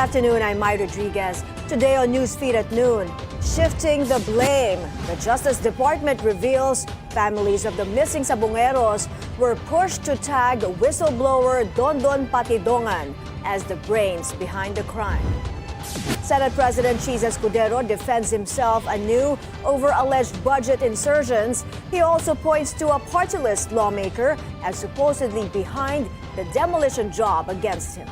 afternoon, I'm Mai Rodriguez. Today on Newsfeed at noon, shifting the blame. The Justice Department reveals families of the missing Sabongeros were pushed to tag whistleblower Dondon Patidongan as the brains behind the crime. Senate President Chiz Escudero defends himself anew over alleged budget insertions. He also points to a partylist lawmaker as supposedly behind the demolition job against him.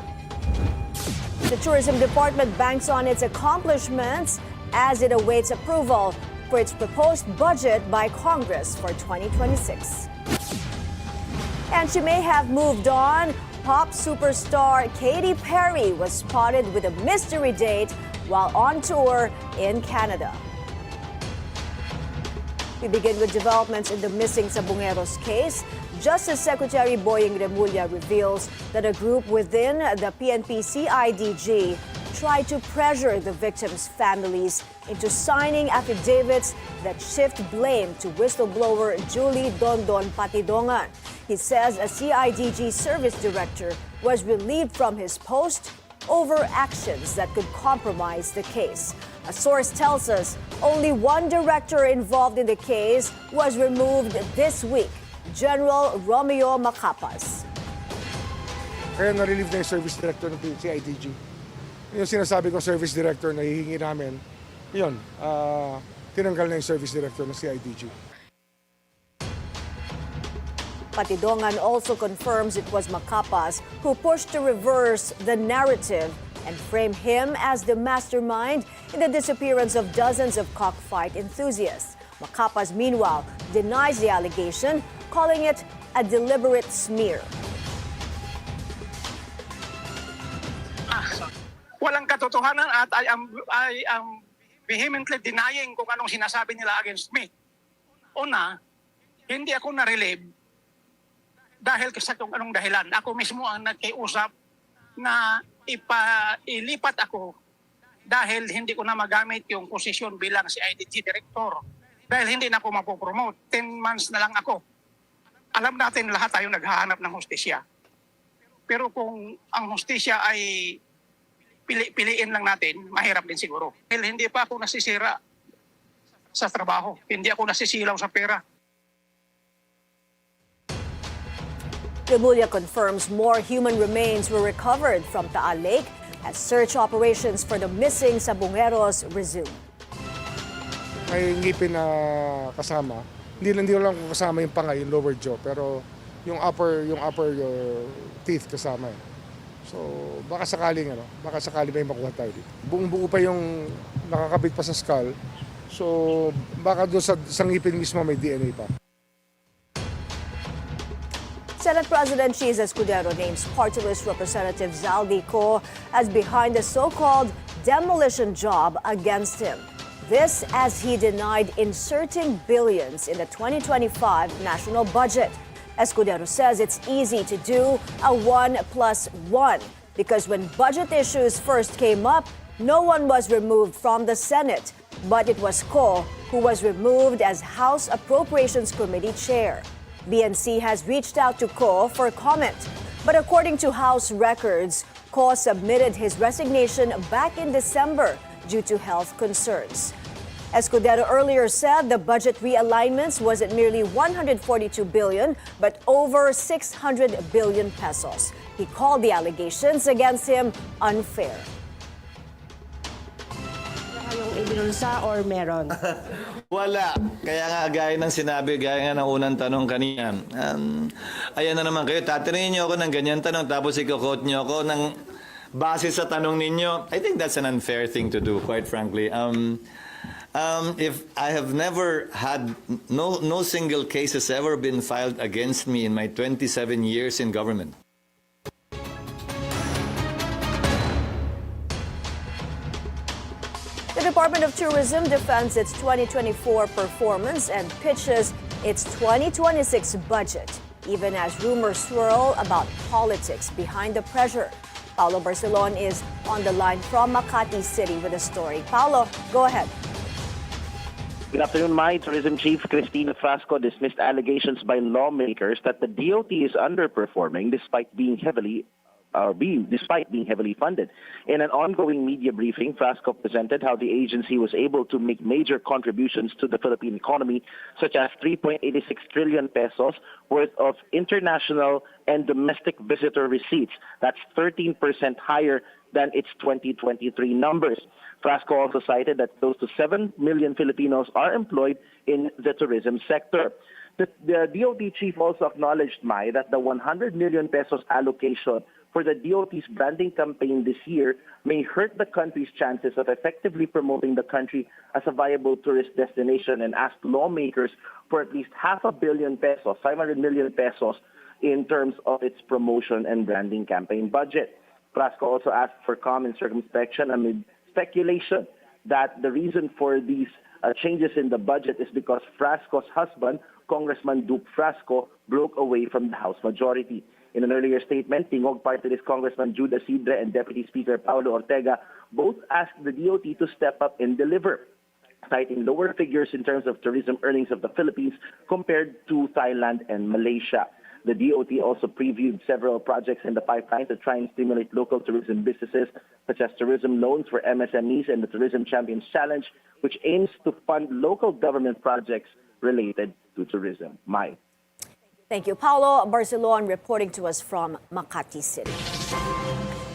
The Tourism Department banks on its accomplishments as it awaits approval for its proposed budget by Congress for 2026. And she may have moved on. Pop superstar Katy Perry was spotted with a mystery date while on tour in Canada. We begin with developments in the missing Sabongeros case. Justice Secretary Boying Remulla reveals that a group within the PNP CIDG tried to pressure the victims' families into signing affidavits that shift blame to whistleblower Julie Dondon Patidongan. He says a CIDG service director was relieved from his post over actions that could compromise the case. A source tells us only one director involved in the case was removed this week, General Romeo Macapas. Kaya na-relieve na yung service director ng CIDG. Yung sinasabi ko service director na hihingi namin, yun, tinanggal na yung service director ng CIDG. Patidongan also confirms it was Macapas who pushed to reverse the narrative and frame him as the mastermind in the disappearance of dozens of cockfight enthusiasts. Macapas, meanwhile, denies the allegation, calling it a deliberate smear. Walang katotohanan at I am vehemently denying kung anong sinasabi nila against me. Una, hindi ako na-relieve dahil sa kung anong dahilan. Ako mismo ang nagkiusap na ilipat ako dahil hindi ko na magamit yung posisyon bilang CIDG director. Dahil hindi na ako mapopromote. 10 months na lang ako. Alam natin lahat tayo naghahanap ng hustisya. Pero kung ang hustisya ay piliin lang natin, mahirap din siguro. Dahil hindi pa ako nasisira sa trabaho. Hindi ako nasisilaw sa pera. Remulla confirms more human remains were recovered from Taal Lake as search operations for the missing Sabongeros resume. May ngipin na kasama. Hindi lang kasama yung pangay, yung lower jaw, pero yung upper teeth kasama. So baka sakaling may makuha tayo dito. Buong-buo pa yung nakakabit pa sa skull. So baka doon sa ngipin mismo may DNA pa. Senate President Chiz Escudero names partylist Representative Zaldico as behind the so-called demolition job against him. This as he denied inserting billions in the 2025 national budget. Escudero says it's easy to do a 1+1 because when budget issues first came up, no one was removed from the Senate, but it was Co who was removed as House Appropriations Committee chair. BNC has reached out to Co for comment, but according to House records, Co submitted his resignation back in December due to health concerns. Escudero earlier said the budget realignments wasn't merely 142 billion, but over 600 billion pesos. He called the allegations against him unfair. Kayong ibinulsa or meron? Wala. Kaya nga, gaya ng sinabi, gaya nga ng unang tanong kanina. Ayan na naman kayo, tatanungin niyo ako ng ganyan tanong, tapos i-quote niyo ako ng base sa tanong ninyo. I think that's an unfair thing to do, quite frankly. If I have never had, no single case has ever been filed against me in my 27 years in government. The Department of Tourism defends its 2024 performance and pitches its 2026 budget, even as rumors swirl about politics behind the pressure. Paulo Barcelon is on the line from Makati City with a story. Paulo, go ahead. Good afternoon, Mai. Tourism Chief Cristina Frasco dismissed allegations by lawmakers that the DOT is underperforming despite being heavily despite being heavily funded. In an ongoing media briefing, Frasco presented how the agency was able to make major contributions to the Philippine economy, such as 3.86 trillion pesos worth of international and domestic visitor receipts. That's 13% higher than its 2023 numbers. Frasco also cited that close to 7 million Filipinos are employed in the tourism sector. The DOT chief also acknowledged, Mai, that the 100 million pesos allocation for the DOT's branding campaign this year may hurt the country's chances of effectively promoting the country as a viable tourist destination, and asked lawmakers for at least 500 million pesos, 500 million pesos, in terms of its promotion and branding campaign budget. Frasco also asked for calm and circumspection amid speculation that the reason for these changes in the budget is because Frasco's husband, Congressman Duke Frasco, broke away from the House majority. In an earlier statement, Tingog partylist Congressman Judas Sidre and Deputy Speaker Paulo Ortega both asked the DOT to step up and deliver, citing lower figures in terms of tourism earnings of the Philippines compared to Thailand and Malaysia. The DOT also previewed several projects in the pipeline to try and stimulate local tourism businesses, such as tourism loans for MSMEs and the Tourism Champions Challenge, which aims to fund local government projects related to tourism. Mai. Thank you, Paulo. Barcelon reporting to us from Makati City.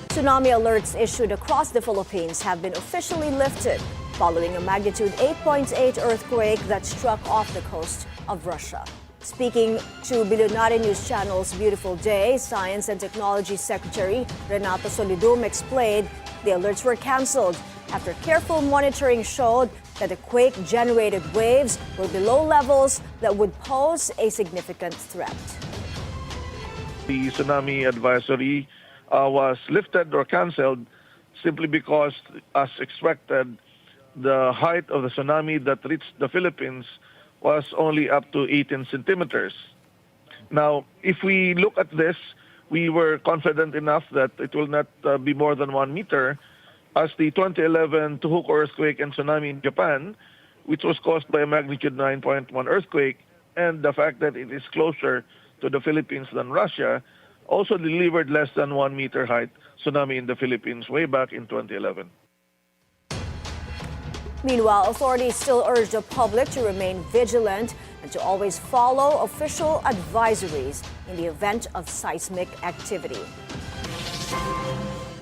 Tsunami alerts issued across the Philippines have been officially lifted following a magnitude 8.8 earthquake that struck off the coast of Russia. Speaking to Billionaire News Channel's Beautiful Day, Science and Technology Secretary Renato Solidum explained the alerts were canceled after careful monitoring showed that the quake-generated waves were below levels that would pose a significant threat. The tsunami advisory was lifted or canceled simply because, as expected, the height of the tsunami that reached the Philippines was only up to 18 centimeters. Now, if we look at this, we were confident enough that it will not be more than 1 meter, as the 2011 Tohoku earthquake and tsunami in Japan, which was caused by a magnitude 9.1 earthquake, and the fact that it is closer to the Philippines than Russia, also delivered less than 1 meter height tsunami in the Philippines way back in 2011. Meanwhile, authorities still urge the public to remain vigilant and to always follow official advisories in the event of seismic activity.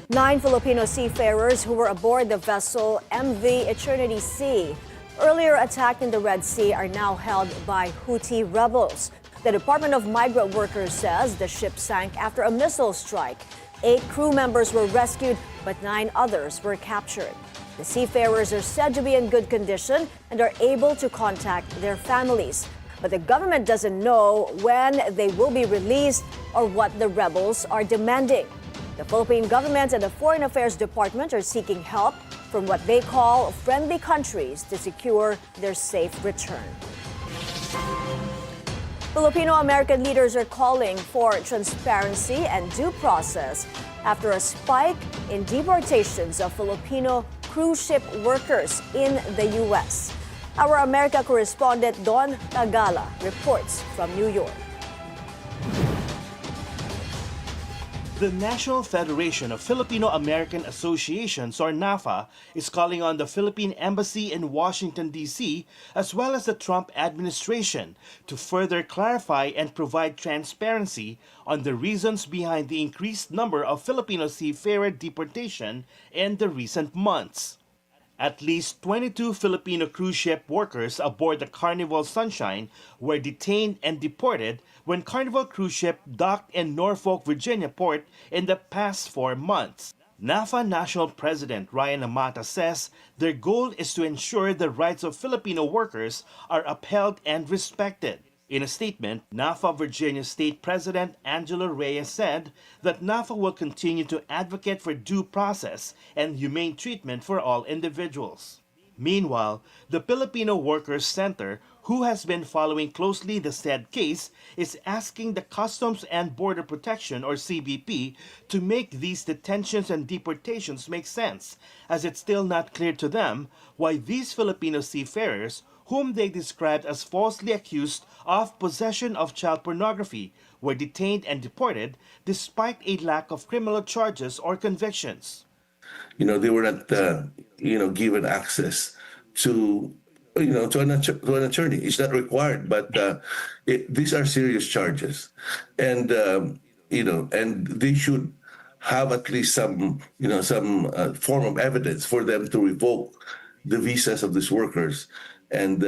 9 Filipino seafarers who were aboard the vessel MV Eternity Sea, earlier attacked in the Red Sea, are now held by Houthi rebels. The Department of Migrant Workers says the ship sank after a missile strike. 8 crew members were rescued, but 9 others were captured. The seafarers are said to be in good condition and are able to contact their families. But the government doesn't know when they will be released or what the rebels are demanding. The Philippine government and the Foreign Affairs Department are seeking help from what they call friendly countries to secure their safe return. Filipino-American leaders are calling for transparency and due process after a spike in deportations of Filipino cruise ship workers in the U.S. Our America correspondent Don Tagala reports from New York. The National Federation of Filipino-American Associations, or NAFA, is calling on the Philippine Embassy in Washington, D.C., as well as the Trump administration, to further clarify and provide transparency on the reasons behind the increased number of Filipino seafarer deportation in the recent months. At least 22 Filipino cruise ship workers aboard the Carnival Sunshine were detained and deported when Carnival cruise ship docked in Norfolk, Virginia port in the past 4 months. NAFA National President Ryan Amata says their goal is to ensure the rights of Filipino workers are upheld and respected. In a statement, NAFA Virginia State President Angela Reyes said that NAFA will continue to advocate for due process and humane treatment for all individuals. Meanwhile, the Filipino Workers Center, who has been following closely the said case, is asking the Customs and Border Protection, or CBP, to make these detentions and deportations make sense, as it's still not clear to them why these Filipino seafarers whom they described as falsely accused of possession of child pornography, were detained and deported despite a lack of criminal charges or convictions. They were not, given access to, to an attorney. It's not required, but these are serious charges, and and they should have at least some form of evidence for them to revoke the visas of these workers, and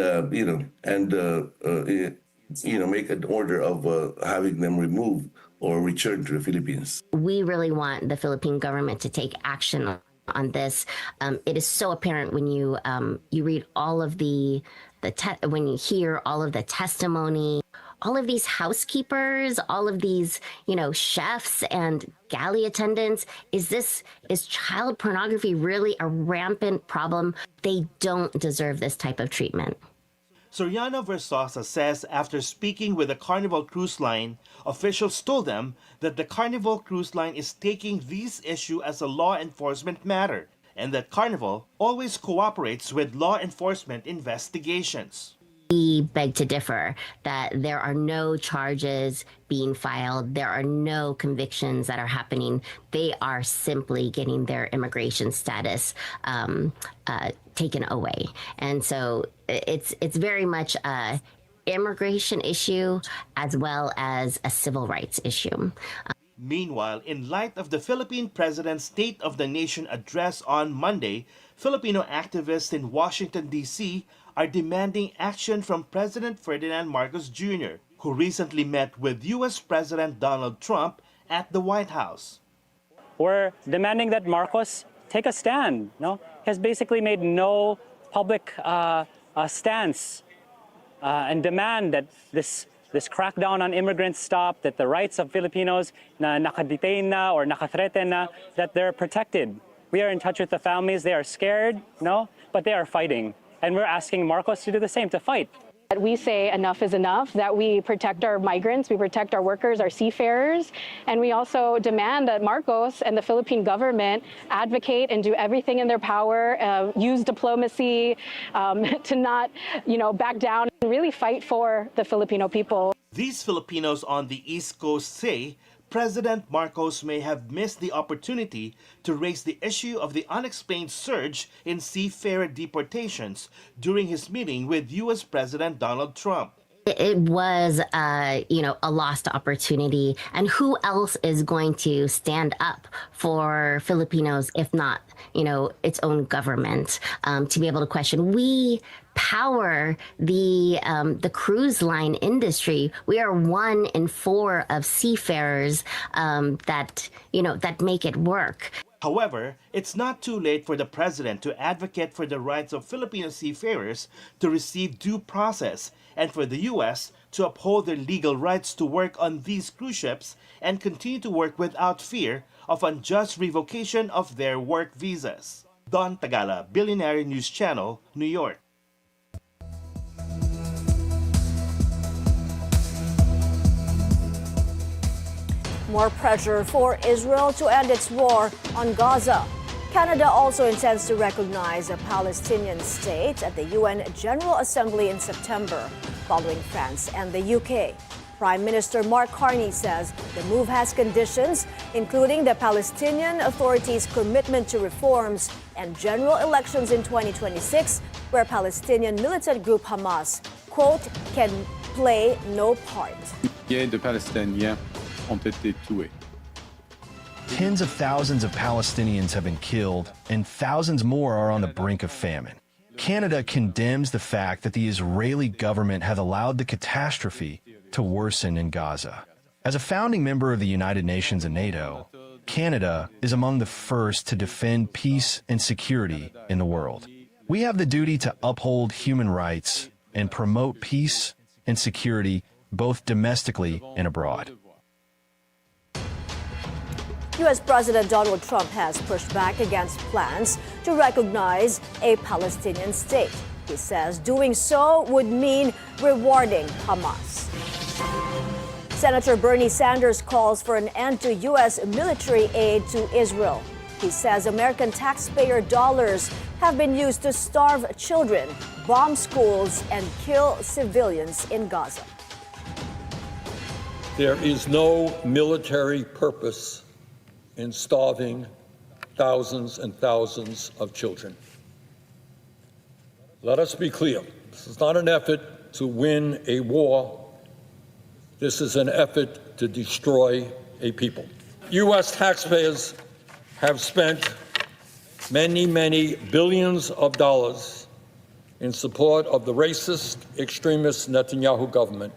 make an order of having them removed or returned to the Philippines. We really want the Philippine government to take action on this. It is so apparent when you read all of when you hear all of the testimony, all of these housekeepers, all of these, chefs and galley attendants. Is child pornography really a rampant problem? They don't deserve this type of treatment. Soriano Versosa says after speaking with the Carnival Cruise Line, officials told them that the Carnival Cruise Line is taking this issue as a law enforcement matter and that Carnival always cooperates with law enforcement investigations. We beg to differ that there are no charges being filed. There are no convictions that are happening. They are simply getting their immigration status taken away. And so it's very much a immigration issue as well as a civil rights issue. Meanwhile, in light of the Philippine President's State of the Nation address on Monday, Filipino activists in Washington, D.C. are demanding action from President Ferdinand Marcos Jr., who recently met with U.S. President Donald Trump at the White House. We're demanding that Marcos take a stand. He has basically made no public stance and demand that this crackdown on immigrants stop, that the rights of Filipinos na nakadetain na or nakathreaten na, that they're protected. We are in touch with the families. They are scared, but they are fighting. And we're asking Marcos to do the same, to fight. We say enough is enough, that we protect our migrants, we protect our workers, our seafarers, and we also demand that Marcos and the Philippine government advocate and do everything in their power, use diplomacy to not, back down and really fight for the Filipino people. These Filipinos on the East Coast say President Marcos may have missed the opportunity to raise the issue of the unexplained surge in seafarer deportations during his meeting with U.S. President Donald Trump. It was, a lost opportunity. And who else is going to stand up for Filipinos if not, its own government, to be able to question? We power the cruise line industry. We are 1 in 4 of seafarers that make it work. However, it's not too late for the president to advocate for the rights of Filipino seafarers to receive due process and for the U.S. to uphold their legal rights to work on these cruise ships and continue to work without fear of unjust revocation of their work visas. Don Tagala, Billionaire News Channel, New York. More pressure for Israel to end its war on Gaza. Canada also intends to recognize a Palestinian state at the UN General Assembly in September, following France and the UK. Prime Minister Mark Carney says the move has conditions, including the Palestinian Authority's commitment to reforms and general elections in 2026, where Palestinian militant group Hamas, quote, can play no part. De Palestiniens ont été tués. Tens of thousands of Palestinians have been killed, and thousands more are on the brink of famine. Canada condemns the fact that the Israeli government has allowed the catastrophe to worsen in Gaza. As a founding member of the United Nations and NATO, Canada is among the first to defend peace and security in the world. We have the duty to uphold human rights and promote peace and security both domestically and abroad. U.S. President Donald Trump has pushed back against plans to recognize a Palestinian state. He says doing so would mean rewarding Hamas. Senator Bernie Sanders calls for an end to U.S. military aid to Israel. He says American taxpayer dollars have been used to starve children bomb schools and kill civilians in Gaza. There is no military purpose in starving thousands and thousands of children. Let us be clear. This is not an effort to win a war. This is an effort to destroy a people. U.S. taxpayers have spent many, many billions of dollars in support of the racist, extremist Netanyahu government.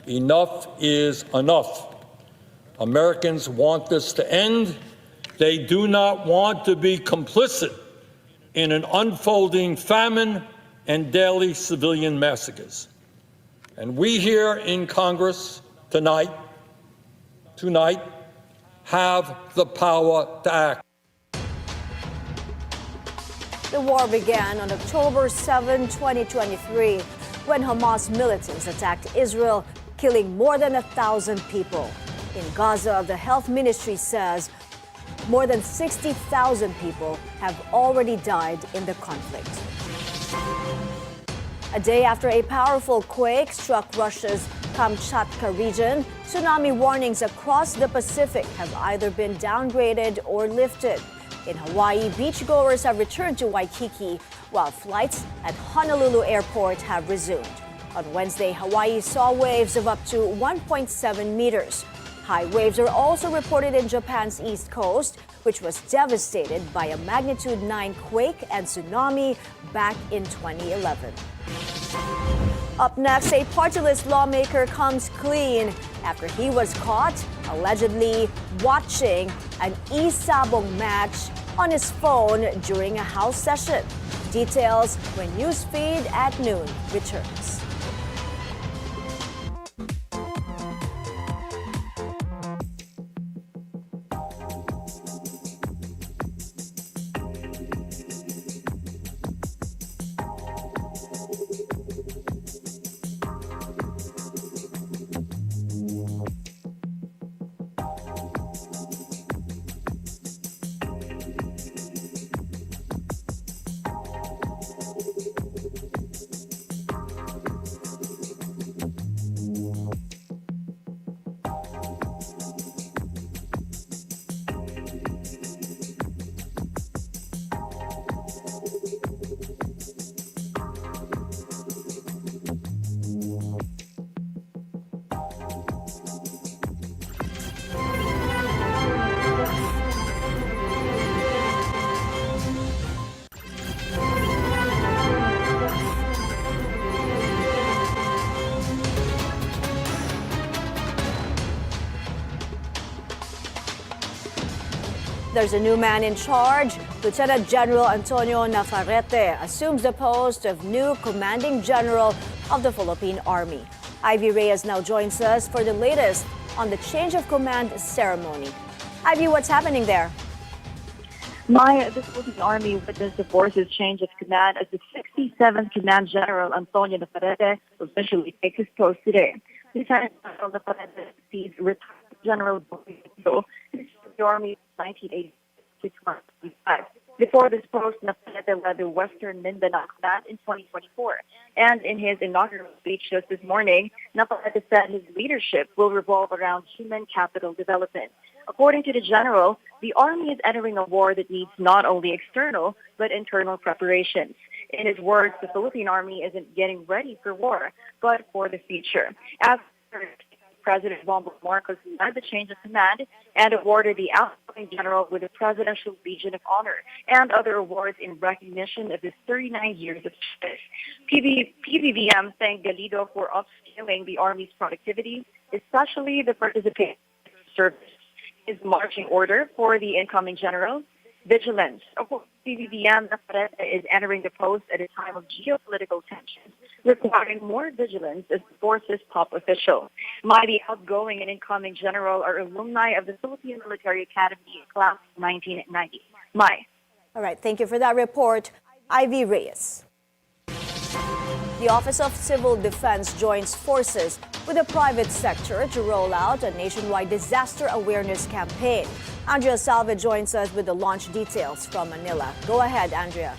Enough is enough. Americans want this to end. They do not want to be complicit in an unfolding famine and daily civilian massacres. And we here in Congress tonight have the power to act. The war began on October 7, 2023, when Hamas militants attacked Israel, killing more than 1,000 people. In Gaza, the health ministry says more than 60,000 people have already died in the conflict. A day after a powerful quake struck Russia's Kamchatka region, tsunami warnings across the Pacific have either been downgraded or lifted. In Hawaii, beachgoers have returned to Waikiki, while flights at Honolulu Airport have resumed. On Wednesday, Hawaii saw waves of up to 1.7 meters. High waves are also reported in Japan's east coast, which was devastated by a magnitude 9 quake and tsunami back in 2011. Up next, a partylist lawmaker comes clean after he was caught allegedly watching an e-sabong match on his phone during a House session. Details when Newsfeed at Noon returns. There's a new man in charge. Lieutenant General Antonio Navarrete assumes the post of new Commanding General of the Philippine Army. Ivy Reyes now joins us for the latest on the change of command ceremony. Ivy, what's happening there? Mai, the Philippine Army witnessed the force's change of command as the 67th Command General Antonio Navarrete officially takes his post today. Lieutenant General Navarrete succeeds retired General Bonifacio, who served the Army from 1980 to 2025. Before this post, Navarrete led the Western Mindanao Command in 2024. And in his inaugural speech just this morning, Navarrete said his leadership will revolve around human capital development. According to the general, the Army is entering a war that needs not only external, but internal preparations. In his words, the Philippine Army isn't getting ready for war, but for the future. After President Bongbong Marcos led the change of command and awarded the outgoing general with the Presidential Legion of Honor and other awards in recognition of his 39 years of service. PBBM thanked Galido for upscaling the Army's productivity, especially the participation service. His marching order for the incoming general, vigilance. PBBM Navarrete is entering the post at a time of geopolitical tensions, requiring more vigilance as the force's top official. The outgoing and incoming general are alumni of the Philippine Military Academy class of 1990. All right, thank you for that report, Ivy Reyes. The Office of Civil Defense joins forces with the private sector to roll out a nationwide disaster awareness campaign. Andrea Salve joins us with the launch details from Manila. Go ahead, Andrea.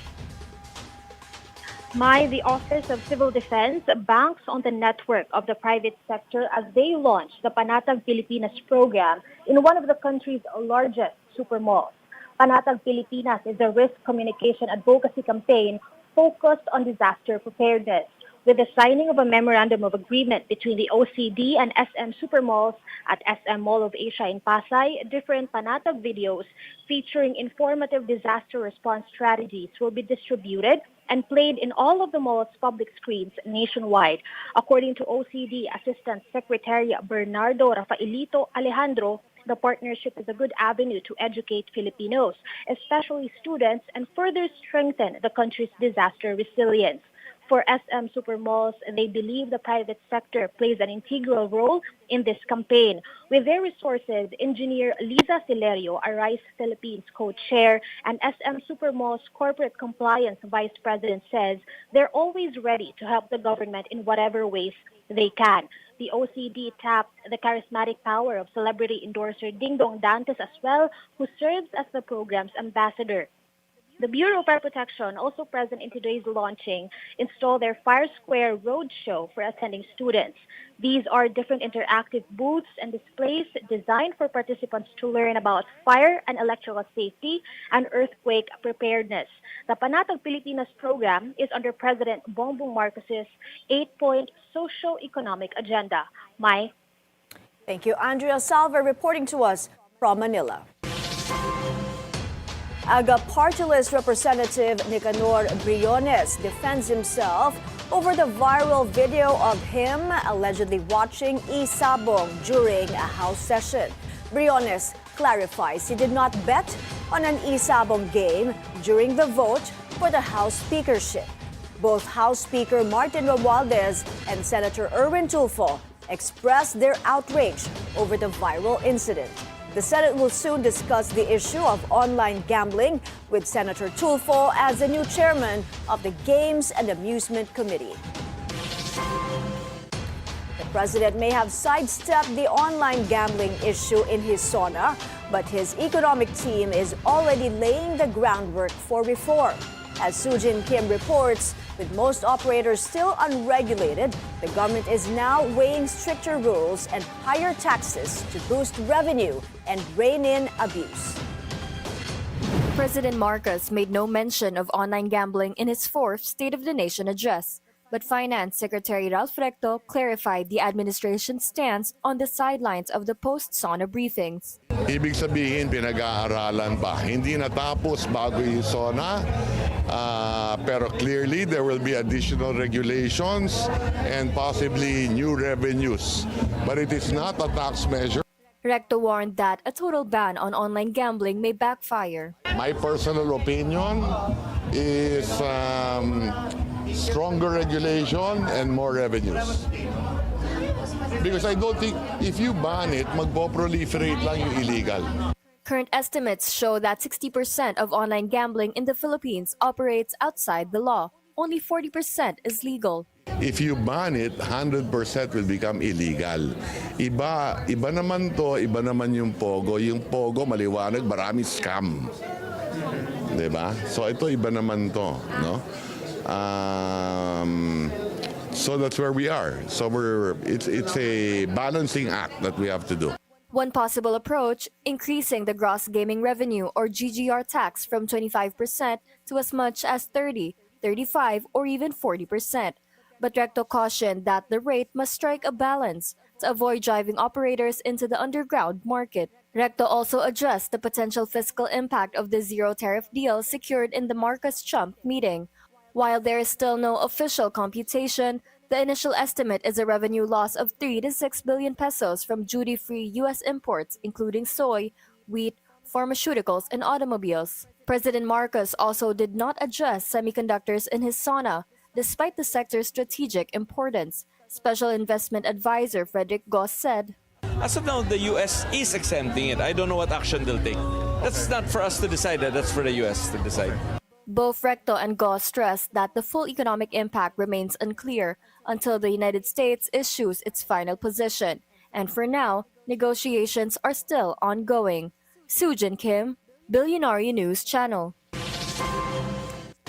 The Office of Civil Defense banks on the network of the private sector as they launch the Panat Filipinas program in one of the country's largest supermalls. Panat Filipinas is a risk communication advocacy campaign focused on disaster preparedness. With the signing of a memorandum of agreement between the OCD and SM Supermalls at SM Mall of Asia in Pasay, different Panatag videos featuring informative disaster response strategies will be distributed and played in all of the mall's public screens nationwide. According to OCD Assistant Secretary Bernardo Rafaelito Alejandro, the partnership is a good avenue to educate Filipinos, especially students, and further strengthen the country's disaster resilience. For SM Supermalls, they believe the private sector plays an integral role in this campaign. With their resources, Engineer Liza Silerio, a RISE Philippines co-chair, and SM Supermalls Corporate Compliance Vice President says they're always ready to help the government in whatever ways they can. The OCD tapped the charismatic power of celebrity endorser Ding Dong Dantes as well, who serves as the program's ambassador. The Bureau of Fire Protection, also present in today's launching, installed their Fire Square Roadshow for attending students. These are different interactive booths and displays designed for participants to learn about fire and electrical safety and earthquake preparedness. The Panatag Filipinas program is under President Bongbong Marcos's 8-point socio-economic agenda. Mai? Thank you, Andrea Salva, reporting to us from Manila. AGA partylist Representative Nicor Biones defends himself over the viral video of him allegedly watching e-sabong during a House session. Briones clarifies he did not bet on an e-sabong game during the vote for the House speakership. Both House Speaker Martin Romualdez and Senator Erwin Tulfo expressed their outrage over the viral incident. The Senate will soon discuss the issue of online gambling with Senator Tulfo as the new chairman of the Games and Amusement Committee. The president may have sidestepped the online gambling issue in his SONA, but his economic team is already laying the groundwork for reform. As Sujin Kim reports, with most operators still unregulated, the government is now weighing stricter rules and higher taxes to boost revenue and rein in abuse. President Marcos made no mention of online gambling in his fourth State of the Nation address, but Finance Secretary Ralph Recto clarified the administration's stance on the sidelines of the post-SONA briefings. Ibig sabihin, pinag-aaralan pa. Hindi natapos bago yung SONA, pero clearly there will be additional regulations and possibly new revenues. But it is not a tax measure. Recto warned that a total ban on online gambling may backfire. My personal opinion is stronger regulation and more revenues. Because I don't think if you ban it, magpo-proliferate lang yung illegal. Current estimates show that 60% of online gambling in the Philippines operates outside the law. Only 40% is legal. If you ban it, 100% will become illegal. Iba naman to, iba naman yung Pogo. Yung Pogo, maliwanag, maraming scam. Diba? So ito, iba naman to, no? So that's where we are. So it's a balancing act that we have to do. One possible approach, increasing the gross gaming revenue or GGR tax from 25% to as much as 30, 35, or even 40%. But Recto cautioned that the rate must strike a balance to avoid driving operators into the underground market. Recto also addressed the potential fiscal impact of the zero tariff deal secured in the Marcos-Trump meeting. While there is still no official computation, the initial estimate is a revenue loss of 3 to 6 billion pesos from duty-free U.S. imports, including soy, wheat, pharmaceuticals, and automobiles. President Marcos also did not address semiconductors in his SONA, despite the sector's strategic importance. Special Investment Advisor Frederick Goss said, As of now, the U.S. is exempting it. I don't know what action they'll take. That's not for us to decide. That's for the U.S. to decide. Both Recto and Goss stressed that the full economic impact remains unclear until the United States issues its final position. And for now, negotiations are still ongoing. Sujin Kim, Billionaire News Channel.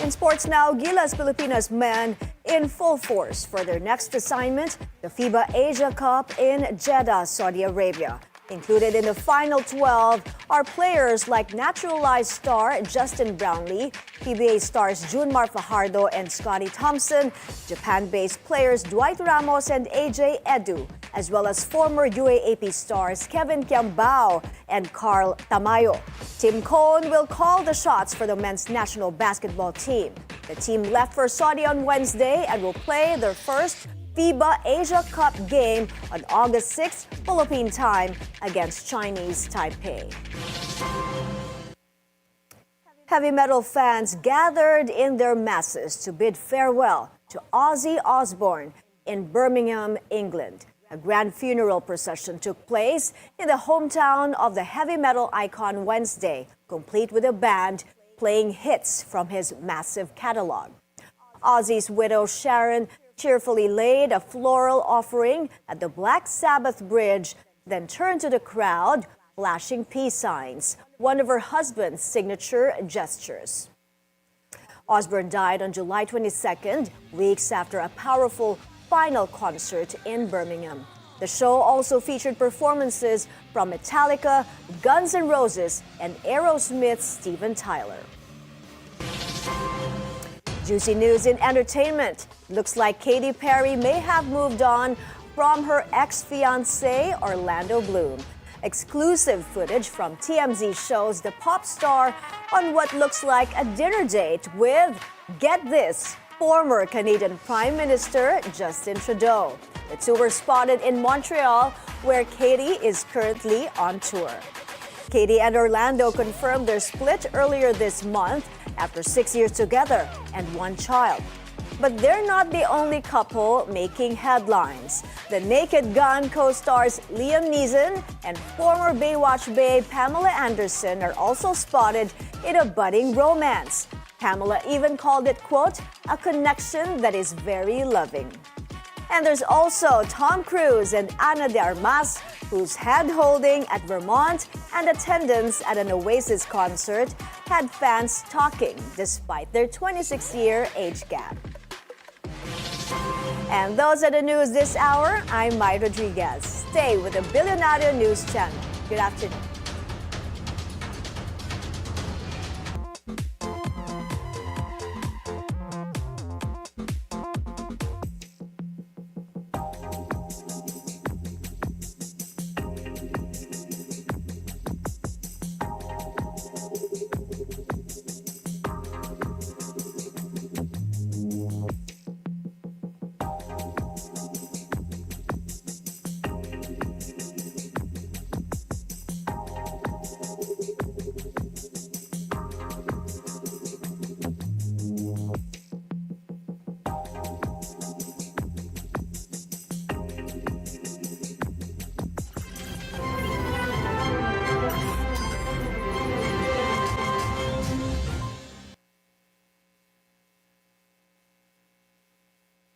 In sports now, Gilas Filipinas men in full force for their next assignment, the FIBA Asia Cup in Jeddah, Saudi Arabia. Included in the final 12 are players like naturalized star Justin Brownlee, PBA stars Junmar Fajardo and Scotty Thompson, Japan-based players Dwight Ramos and AJ Edu, as well as former UAAP stars Kevin Kiambao and Carl Tamayo. Tim Cohn will call the shots for the men's national basketball team. The team left for Saudi on Wednesday and will play their first FIBA Asia Cup game on August 6, Philippine time, against Chinese Taipei. Heavy metal fans gathered in their masses to bid farewell to Ozzy Osbourne in Birmingham, England. A grand funeral procession took place in the hometown of the heavy metal icon Wednesday, complete with a band playing hits from his massive catalog. Ozzy's widow Sharon cheerfully laid a floral offering at the Black Sabbath bridge, then turned to the crowd, flashing peace signs, one of her husband's signature gestures. Osbourne died on July 22nd, weeks after a powerful final concert in Birmingham. The show also featured performances from Metallica, Guns N' Roses, and Aerosmith's Steven Tyler. Juicy news in entertainment. Looks like Katy Perry may have moved on from her ex-fiancé Orlando Bloom. Exclusive footage from TMZ shows the pop star on what looks like a dinner date with, get this, former Canadian Prime Minister Justin Trudeau. The two were spotted in Montreal, where Katy is currently on tour. Katy and Orlando confirmed their split earlier this month after 6 years together and one child. But they're not the only couple making headlines. The Naked Gun co-stars Liam Neeson and former Baywatch babe Pamela Anderson are also spotted in a budding romance. Pamela even called it, quote, a connection that is very loving. And there's also Tom Cruise and Ana de Armas, whose hand-holding at Vermont and attendance at an Oasis concert had fans talking despite their 26-year age gap. And those are the news this hour. I'm Mai Rodriguez. Stay with the Billionaire News Channel. Good afternoon.